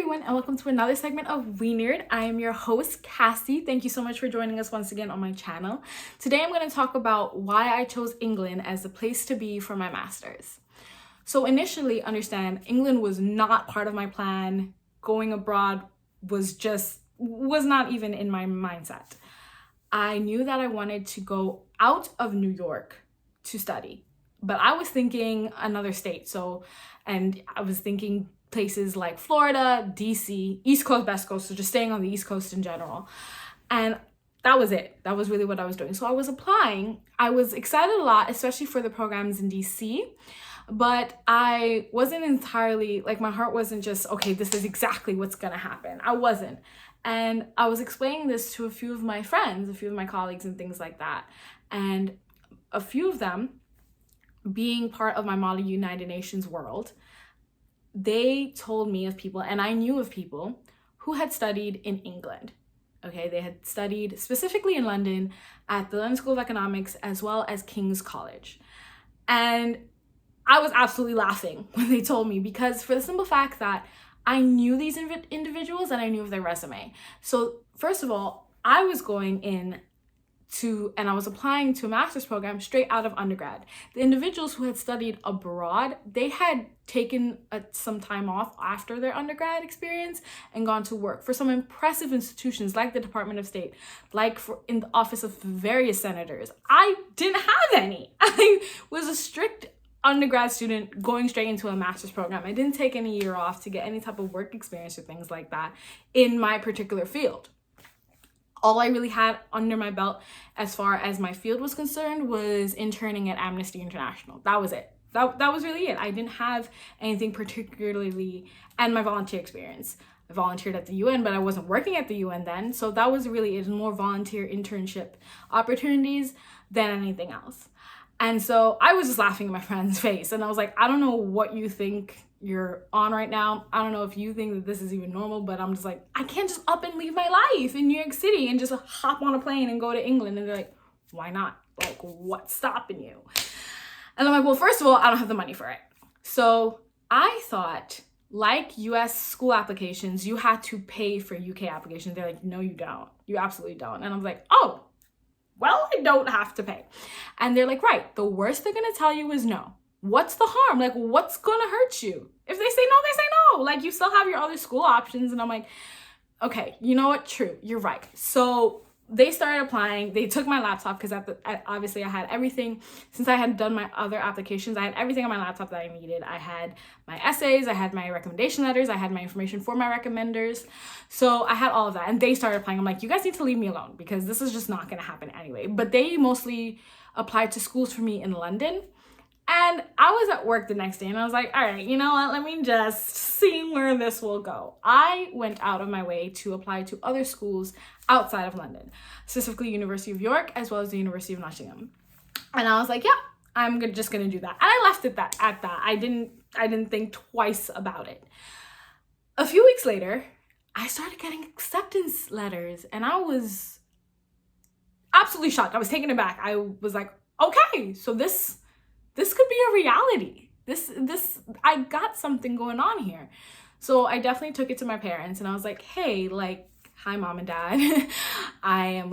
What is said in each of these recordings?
everyone, and welcome to another segment of We Nerd. I am your host, Cassie. Thank you so much for joining us once again on my channel. Today I'm going to talk about why I chose England as the place to be for my master's. So initially, understand, England was not part of my plan. Going abroad was not even in my mindset. I knew that I wanted to go out of New York to study, but I was thinking another state. And I was thinking places like Florida, DC, East Coast, West Coast, so just staying on the East Coast in general. And that was it. That was really what I was doing. So I was applying. I was excited a lot, especially for the programs in DC, but I wasn't entirely, like, my heart wasn't just, okay, this is exactly what's gonna happen. I wasn't. And I was explaining this to a few of my friends, a few of my colleagues and things like that. And a few of them, being part of my Model United Nations world, they told me of people, and I knew of people who had studied in England. Okay, they had studied specifically in London at the London School of Economics as well as King's College. And I was absolutely laughing when they told me, because for the simple fact that I knew these individuals and I knew of their resume. So first of all, I was going in and I was applying to a master's program straight out of undergrad. The individuals who had studied abroad, they had taken some time off after their undergrad experience and gone to work for some impressive institutions like the Department of State, in the office of various senators. I didn't have any. I was a strict undergrad student going straight into a master's program. I didn't take any year off to get any type of work experience or things like that in my particular field. All I really had under my belt as far as my field was concerned was interning at Amnesty International. That was it. That was really it. I didn't have anything particularly, and my volunteer experience. I volunteered at the UN, but I wasn't working at the UN then. So that was really it, more volunteer internship opportunities than anything else. And so I was just laughing in my friend's face. And I was like, I don't know what you think you're on right now. I don't know if you think that this is even normal, but I'm just like, I can't just up and leave my life in New York City and just hop on a plane and go to England. And they're like, why not? Like, what's stopping you? And I'm like, well, first of all, I don't have the money for it. So I thought, like US school applications, you had to pay for UK applications. They're like, no, you don't. You absolutely don't. And I was like, oh, well, I don't have to pay. And they're like, right, the worst they're gonna tell you is no. What's the harm? Like, what's gonna hurt you? If they say no, they say no. Like, you still have your other school options. And I'm like, okay, you know what? True, you're right. So they started applying. They took my laptop because obviously I had everything. Since I had done my other applications, I had everything on my laptop that I needed. I had my essays, I had my recommendation letters, I had my information for my recommenders. So I had all of that, and they started applying. I'm like, you guys need to leave me alone because this is just not gonna happen anyway. But they mostly applied to schools for me in London. And I was at work the next day and I was like, all right, you know what? Let me just see where this will go. I went out of my way to apply to other schools outside of London, specifically University of York, as well as the University of Nottingham. And I was like, yeah, I'm just gonna do that. And I left it at that. I didn't think twice about it. A few weeks later, I started getting acceptance letters and I was absolutely shocked. I was taken aback. I was like, okay, so this could be a reality. I got something going on here. So I definitely took it to my parents and I was like, hey, like, hi, mom and dad. I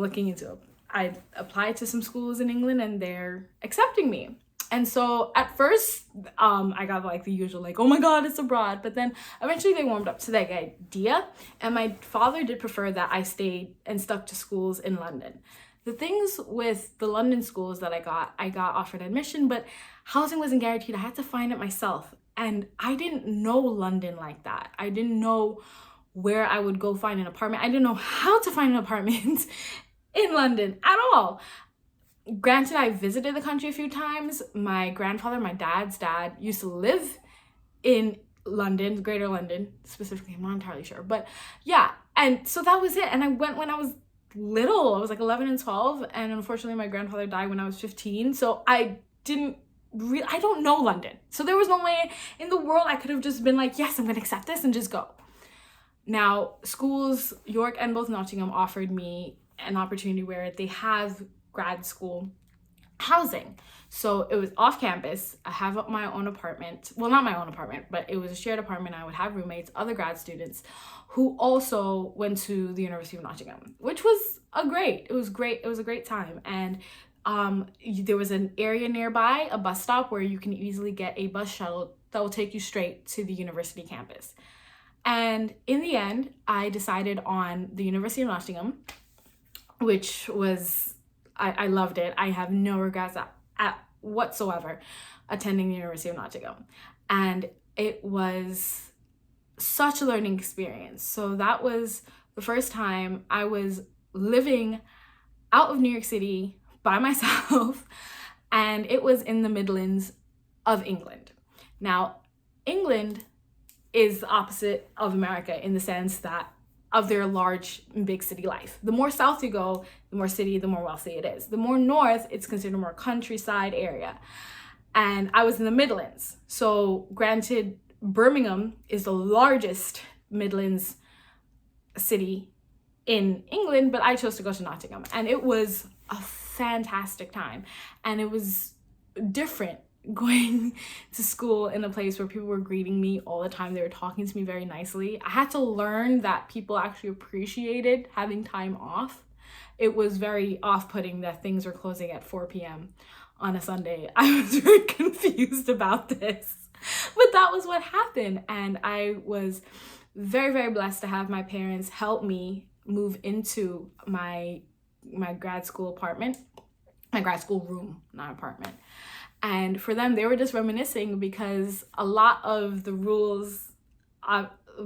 applied to some schools in England and they're accepting me. And so at first, I got like the usual, like, oh my God, it's abroad. But then eventually they warmed up to that idea. And my father did prefer that I stayed and stuck to schools in London. The things with the London schools that I got offered admission, but housing wasn't guaranteed. I had to find it myself. And I didn't know London like that. I didn't know where I would go find an apartment. I didn't know how to find an apartment in London at all. Granted, I visited the country a few times. My grandfather, my dad's dad, used to live in London, Greater London, specifically. I'm not entirely sure. But yeah, and so that was it. And I went when I was little. I was like 11 and 12, and unfortunately my grandfather died when I was 15, so I don't know London. So there was no way in the world I could have just been like, yes, I'm gonna accept this and just go. Now, schools, York and both Nottingham, offered me an opportunity where they have grad school housing. So it was off campus. I have my own apartment. Well, not my own apartment, but it was a shared apartment. I would have roommates, other grad students who also went to the University of Nottingham, which was it was great. It was a great time. And there was an area nearby, a bus stop where you can easily get a bus shuttle that will take you straight to the university campus. And in the end, I decided on the University of Nottingham, which was, I loved it. I have no regrets at whatsoever attending the University of Nottingham. And it was such a learning experience. So that was the first time I was living out of New York City by myself, and it was in the Midlands of England. Now, England is the opposite of America in the sense that of their large and big city life. The more south you go, the more city, the more wealthy it is. The more north, it's considered more countryside area. And I was in the Midlands. So granted, Birmingham is the largest Midlands city in England, but I chose to go to Nottingham. And it was a fantastic time. And it was different going to school in a place where people were greeting me all the time. They were talking to me very nicely. I had to learn that people actually appreciated having time off. It was very off-putting that things were closing at 4 p.m. on a Sunday. I was very confused about this, but that was what happened. And I was very, very blessed to have my parents help me move into my grad school apartment, my grad school room, not apartment. And for them, they were just reminiscing because a lot of the rules,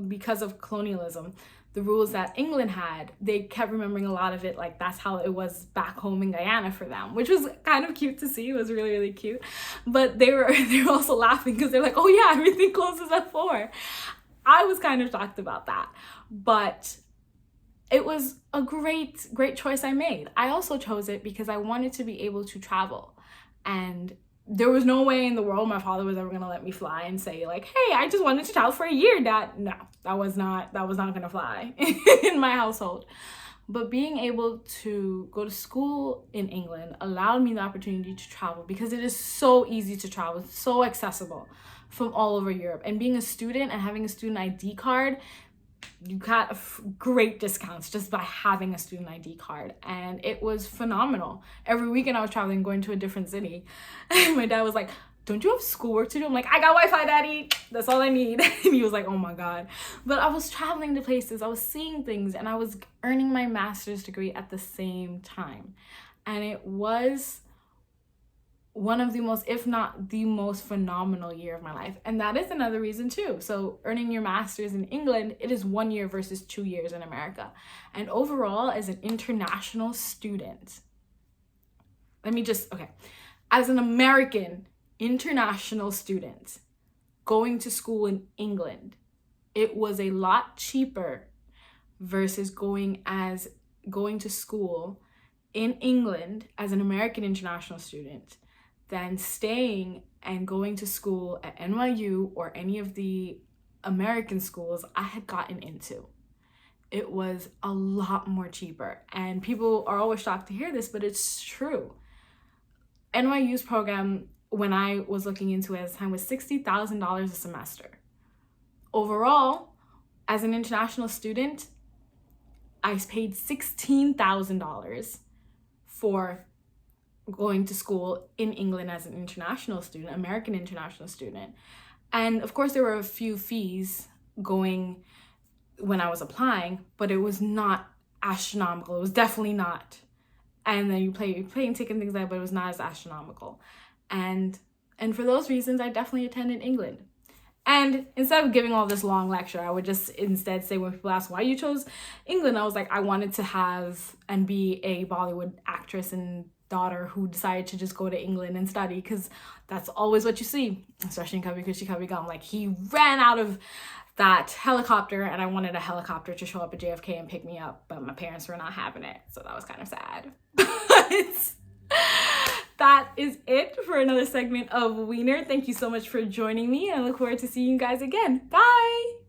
because of colonialism, the rules that England had, they kept remembering a lot of it like that's how it was back home in Guyana for them, which was kind of cute to see. It was really, really cute. But they were also laughing because they're like, oh yeah, everything closes at 4. I was kind of shocked about that. But it was a great choice I made. I also chose it because I wanted to be able to travel. And there was no way in the world my father was ever going to let me fly and say like, hey, I just wanted to travel for a year, Dad. No, that was not going to fly in my household. But being able to go to school in England allowed me the opportunity to travel because it is so easy to travel. It's so accessible from all over Europe. And being a student and having a student ID card, you got great discounts just by having a student ID card. And it was phenomenal. Every weekend I was traveling, going to a different city. And my dad was like, don't you have schoolwork to do? I'm like, I got Wi-Fi, Daddy. That's all I need. And he was like, oh my God. But I was traveling to places, I was seeing things, and I was earning my master's degree at the same time. And it was one of the most, if not the most phenomenal year of my life. And that is another reason too. So earning your master's in England, it is 1 year versus 2 years in America. And overall, as an international student, as an American international student going to school in England, it was a lot cheaper versus going to school in England as an American international student than staying and going to school at NYU or any of the American schools I had gotten into. It was a lot more cheaper. And people are always shocked to hear this, but it's true. NYU's program, when I was looking into it at the time, was $60,000 a semester. Overall, as an international student, I paid $16,000 for going to school in England as an international student, American international student. And of course, there were a few fees going when I was applying, but it was not astronomical. It was definitely not. And then you plane ticket and things like that, but it was not as astronomical. And for those reasons, I definitely attended England. And instead of giving all this long lecture, I would just instead say, when people ask why you chose England, I was like, I wanted to have and be a Bollywood actress and daughter who decided to just go to England and study, because that's always what you see, especially in Kabhi Khushi Kabhie Gham. Like, he ran out of that helicopter, and I wanted a helicopter to show up at JFK and pick me up, but my parents were not having it, so that was kind of sad. But that is it for another segment of Wiener. Thank you so much for joining me, and I look forward to seeing you guys again. Bye!